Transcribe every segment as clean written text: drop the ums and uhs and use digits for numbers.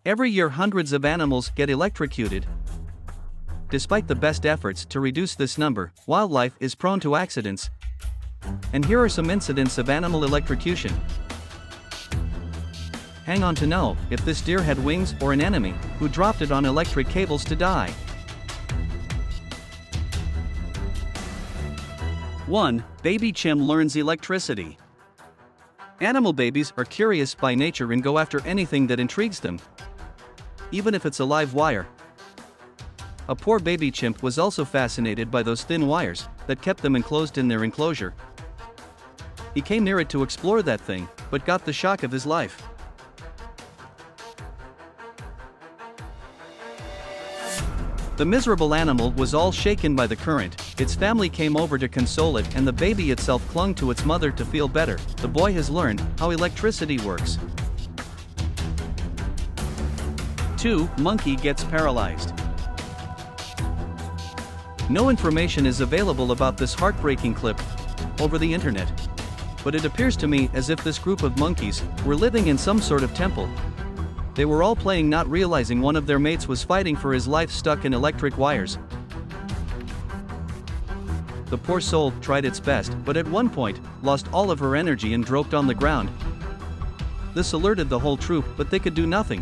Every year hundreds of animals get electrocuted. Despite the best efforts to reduce this number, wildlife is prone to accidents. And here are some incidents of animal electrocution. Hang on to know if this deer had wings or an enemy who dropped it on electric cables to die. 1. Baby chim learns electricity. Animal babies are curious by nature and go after anything that intrigues them, even if it's a live wire. A poor baby chimp was also fascinated by those thin wires that kept them enclosed in their enclosure. He came near it to explore that thing, but got the shock of his life. The miserable animal was all shaken by the current. Its family came over to console it, and the baby itself clung to its mother to feel better. The boy has learned how electricity works. 2. Monkey gets paralyzed. No information is available about this heartbreaking clip over the internet. But it appears to me as if this group of monkeys were living in some sort of temple. They were all playing, not realizing one of their mates was fighting for his life stuck in electric wires. The poor soul tried its best, but at one point, lost all of her energy and dropped on the ground. This alerted the whole troop, but they could do nothing.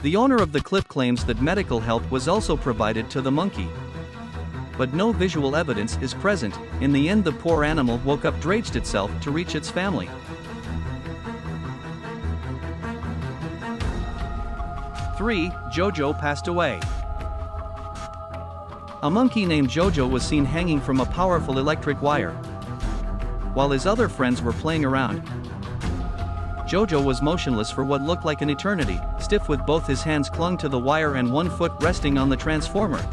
The owner of the clip claims that medical help was also provided to the monkey, but no visual evidence is present. In the end, the poor animal woke up, dragged itself to reach its family. 3. Jojo passed away. A monkey named Jojo was seen hanging from a powerful electric wire while his other friends were playing around. Jojo was motionless for what looked like an eternity, stiff with both his hands clung to the wire and one foot resting on the transformer.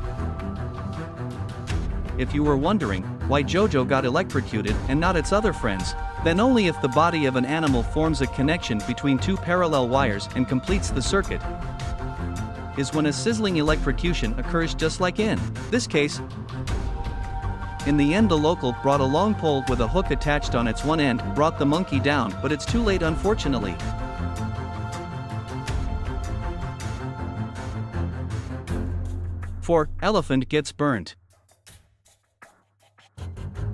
If you were wondering why Jojo got electrocuted and not its other friends, then only if the body of an animal forms a connection between two parallel wires and completes the circuit is when a sizzling electrocution occurs, just like in this case. In the end, the local brought a long pole with a hook attached on its one end, brought the monkey down, but it's too late, unfortunately. 4. Elephant gets burnt.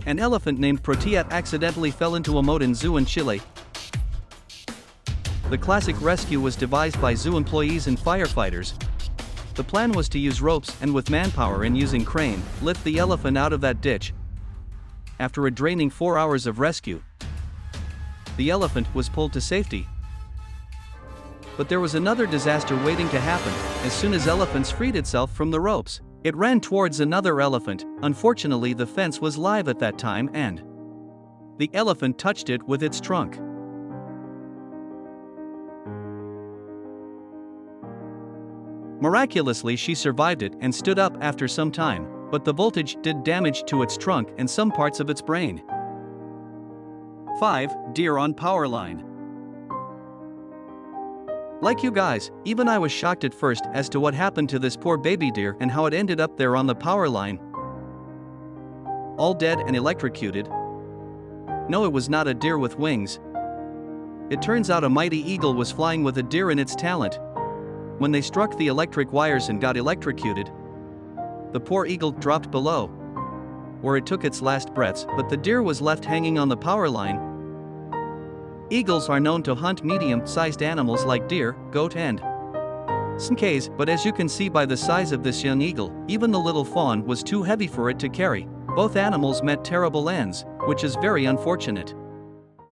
An elephant named Proteat accidentally fell into a moat in zoo in Chile. The classic rescue was devised by zoo employees and firefighters. The plan was to use ropes and, with manpower and using crane, lift the elephant out of that ditch. After a draining 4 hours of rescue, the elephant was pulled to safety. But there was another disaster waiting to happen. As soon as elephants freed itself from the ropes, it ran towards another elephant. Unfortunately, the fence was live at that time and the elephant touched it with its trunk. Miraculously, she survived it and stood up after some time, but the voltage did damage to its trunk and some parts of its brain. 5. Deer on power line. Like you guys, even I was shocked at first as to what happened to this poor baby deer and how it ended up there on the power line, all dead and electrocuted. No, it was not a deer with wings. It turns out a mighty eagle was flying with a deer in its talent. When they struck the electric wires and got electrocuted, the poor eagle dropped below, where it took its last breaths, but the deer was left hanging on the power line. Eagles are known to hunt medium-sized animals like deer, goat and snakes, but as you can see by the size of this young eagle, even the little fawn was too heavy for it to carry. Both animals met terrible ends, which is very unfortunate.